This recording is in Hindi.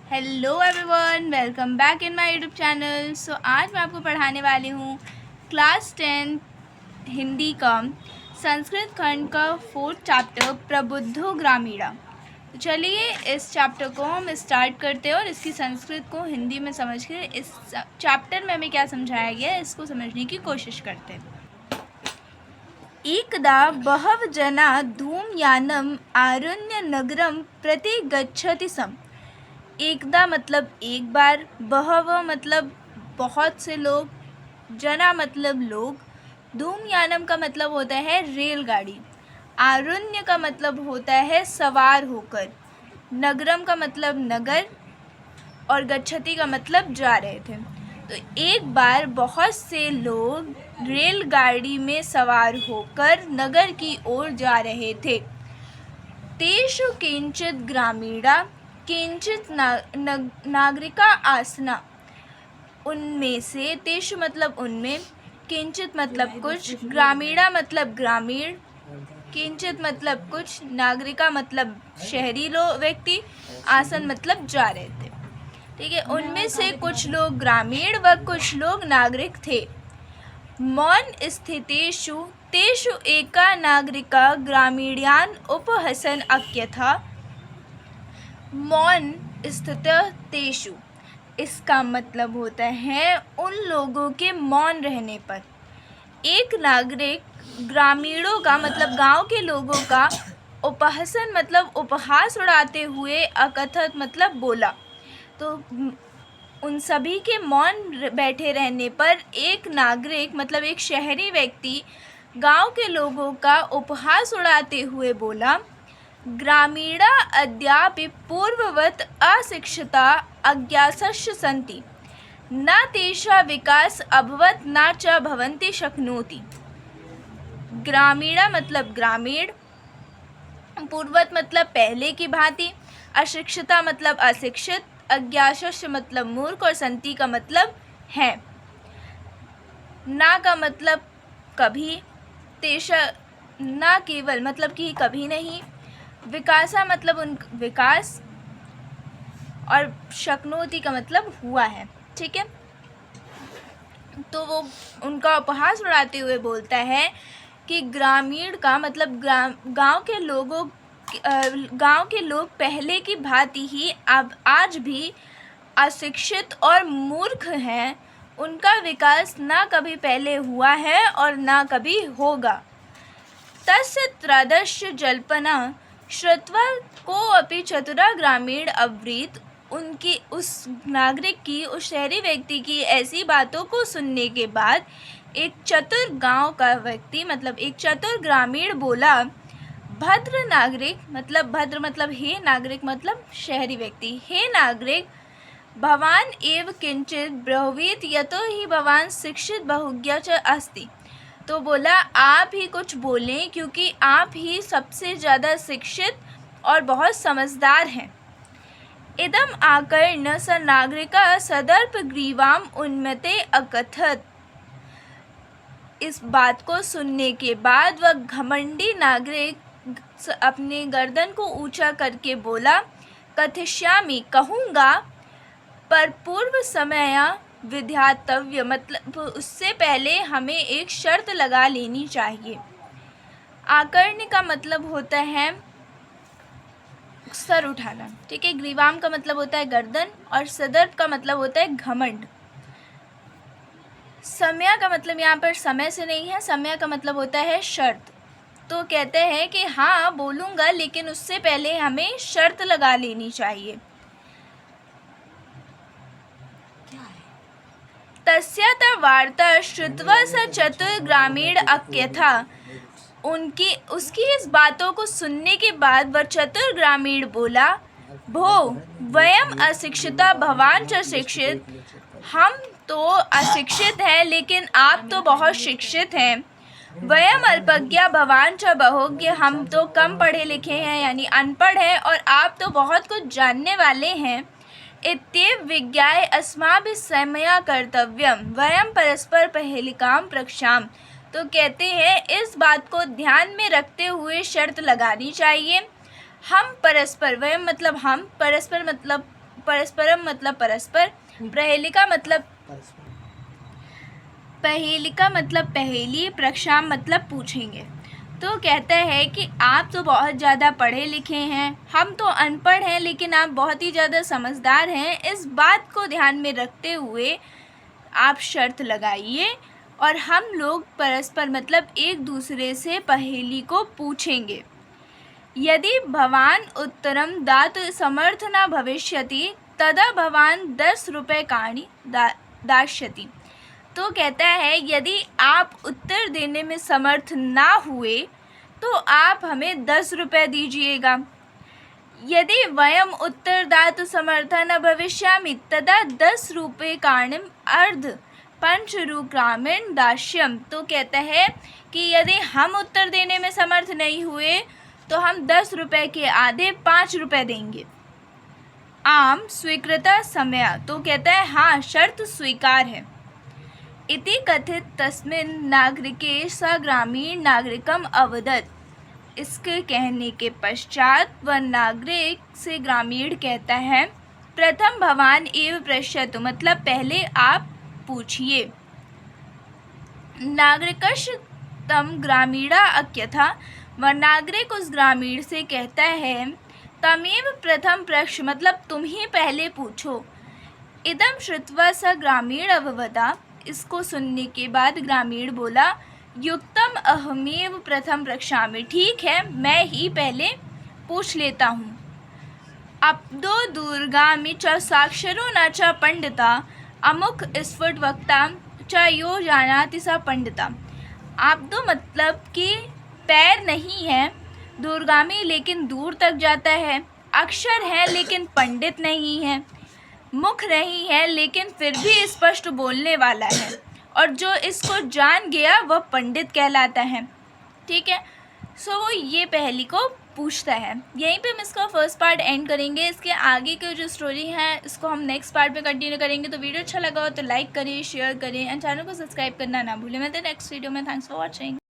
Hello everyone, welcome back in my YouTube channel. आज मैं आपको पढ़ाने वाली हूँ क्लास 10 हिंदी का संस्कृत खंड का 4th चैप्टर प्रबुद्धो ग्रामीणा। तो चलिए इस चैप्टर को हम स्टार्ट करते हैं और इसकी संस्कृत को हिंदी में समझ के इस चैप्टर में हमें क्या समझाया गया है इसको समझने की कोशिश करते हैं। एकदा बहव जना धूमयानम आरण्य नगरम प्रति गच्छति स्म। एकदा मतलब एक बार, बहव मतलब बहुत से लोग, जना मतलब लोग, धूमयानम का मतलब होता है रेलगाड़ी, आरुण्य का मतलब होता है सवार होकर, नगरम का मतलब नगर और गच्छति का मतलब जा रहे थे। तो एक बार बहुत से लोग रेलगाड़ी में सवार होकर नगर की ओर जा रहे थे। तेषु किंचित ग्रामीणा किंचित नागरिका आसना। उनमें से, तेषु मतलब उनमें, किंचित मतलब कुछ, ग्रामीणा मतलब ग्रामीण, किंचित मतलब कुछ, नागरिका मतलब शहरी लोग व्यक्ति, आसन मतलब जा रहे थे। ठीक है, उनमें से कुछ लोग ग्रामीण व कुछ लोग नागरिक थे। मौन स्थितेषु तेषु एका नागरिका ग्रामीणान उपहसन अक्यथा। मौन स्थित तेषु, इसका मतलब होता है उन लोगों के मौन रहने पर। एक नागरिक ग्रामीणों का मतलब गांव के लोगों का, उपहसन मतलब उपहास उड़ाते हुए, अकथत मतलब बोला। तो उन सभी के मौन बैठे रहने पर एक नागरिक मतलब एक शहरी व्यक्ति गांव के लोगों का उपहास उड़ाते हुए बोला, ग्रामीणा अद्यापि पूर्ववत् अशिक्षिता अज्ञासश्च सन्ति, न तेषां विकास अभवत् न च भवन्ति शक्नोति। ग्रामीणा मतलब ग्रामीण, पूर्ववत् मतलब पहले की भांति, अशिक्षिता मतलब अशिक्षित, अज्ञासश्च मतलब मूर्ख और संति का मतलब है। ना का मतलब कभी, तेषा ना केवल मतलब कि कभी नहीं, विकासा मतलब उन विकास, और शक्नोति का मतलब हुआ है। ठीक है, तो वो उनका उपहास उड़ाते हुए बोलता है कि ग्रामीण का मतलब गांव के लोग पहले की भांति ही अब आज भी अशिक्षित और मूर्ख हैं। उनका विकास ना कभी पहले हुआ है और ना कभी होगा। तस्य त्रदश्च जल्पना श्रुत्वा कोऽपि चतुरा ग्रामीण अब्रीत। उनकी, उस नागरिक की, उस शहरी व्यक्ति की ऐसी बातों को सुनने के बाद एक चतुर गांव का व्यक्ति मतलब एक चतुर ग्रामीण बोला, भद्र नागरिक मतलब भद्र मतलब हे नागरिक मतलब शहरी व्यक्ति, हे नागरिक, भवान एव किंचित ब्रवीत यतो ही भवान शिक्षित बहुज्ञ च अस्ति। तो बोला आप ही कुछ बोलें क्योंकि आप ही सबसे ज़्यादा शिक्षित और बहुत समझदार हैं। इदम आकर्ण स नागरिका सदर्प ग्रीवाम उन्मते अकथत। इस बात को सुनने के बाद वह घमंडी नागरिक अपने गर्दन को ऊंचा करके बोला, कथिष्यामि कहूँगा, पर पूर्व समय विध्यातव्य मतलब उससे पहले हमें एक शर्त लगा लेनी चाहिए। आकर्ण का मतलब होता है सर उठाना। ठीक है, ग्रीवाम का मतलब होता है गर्दन और सदर्प का मतलब होता है घमंड। समय का मतलब यहाँ पर समय से नहीं है, समय का मतलब होता है शर्त। तो कहते हैं कि हाँ बोलूँगा लेकिन उससे पहले हमें शर्त लगा लेनी चाहिए। तस्या वार्ता श्रुत्वा स चतुर ग्रामीण अक्यथा। उसकी इस बातों को सुनने के बाद वह चतुर ग्रामीण बोला, भो वयम अशिक्षिता भवान च शिक्षित। हम तो अशिक्षित हैं लेकिन आप तो बहुत शिक्षित हैं। वयम अल्पज्ञा भवान च बहुज्ञ। हम तो कम पढ़े लिखे हैं यानी अनपढ़ हैं और आप तो बहुत कुछ जानने वाले हैं। इत्येव विज्ञाय अस्माभिः समया कर्तव्यम वयम परस्पर पहेलिकाम प्रक्षाम। तो कहते हैं इस बात को ध्यान में रखते हुए शर्त लगानी चाहिए। हम परस्पर, वयम मतलब हम, परस्पर मतलब परस्परम मतलब परस्पर, प्रहेलिका मतलब पहेली, प्रश्नाम मतलब पूछेंगे। तो कहता है कि आप तो बहुत ज़्यादा पढ़े लिखे हैं, हम तो अनपढ़ हैं, लेकिन आप बहुत ही ज़्यादा समझदार हैं। इस बात को ध्यान में रखते हुए आप शर्त लगाइए और हम लोग परस्पर मतलब एक दूसरे से पहेली को पूछेंगे। यदि भवान उत्तरम दातुं समर्थ न भविष्यति तदा भवान 10 रूप्यकाणि दास्यति। तो कहता है यदि आप उत्तर देने में समर्थ ना हुए तो आप हमें 10 रुपये दीजिएगा। यदि वयम उत्तरदातुं समर्था न भविष्यामि तदा 10 रूप्यकाणिम् अर्ध पंचरूप्यकाणिं दास्यम्। तो कहता है कि यदि हम उत्तर देने में समर्थ नहीं हुए तो हम 10 रुपये के आधे 5 रुपये देंगे। आम स्वीकृता समया। तो कहता है हाँ, शर्त स्वीकार है। इति कथित तस्मिन् नागरिके स ग्रामीण नागरिकम अवदत्। इसके कहने के पश्चात वह नागरिक से ग्रामीण कहता है प्रथम भवान एव पृच्छतु, मतलब पहले आप पूछिए। नागरिकश तम ग्रामीणा अक्यथा। वह नागरिक उस ग्रामीण से कहता है तमेव प्रथम पृच्छ, मतलब तुम ही पहले पूछो। इदम श्रुत्वा स ग्रामीण अववदा। इसको सुनने के बाद ग्रामीण बोला युक्तम अहमेव प्रथम पृच्छामि। ठीक है, मैं ही पहले पूछ लेता हूँ। अब्दो दूरगामी च साक्षरो न च पंडिता अमुक स्फुट वक्ता च यो जानाति स पंडिता। अब्दो मतलब कि पैर नहीं है, दूरगामी लेकिन दूर तक जाता है, अक्षर है लेकिन पंडित नहीं है, मुख नहीं है लेकिन फिर भी स्पष्ट बोलने वाला है, और जो इसको जान गया वह पंडित कहलाता है। ठीक है, सो वो ये पहेली को पूछता है। यहीं पे हम इसका फर्स्ट पार्ट एंड करेंगे। इसके आगे की जो स्टोरी है इसको हम नेक्स्ट पार्ट में कंटिन्यू करेंगे। तो वीडियो अच्छा लगा हो तो लाइक करें, शेयर करें एंड चैनल को सब्सक्राइब करना ना भूलें। मैं नेक्स्ट वीडियो में। Thanks for watching.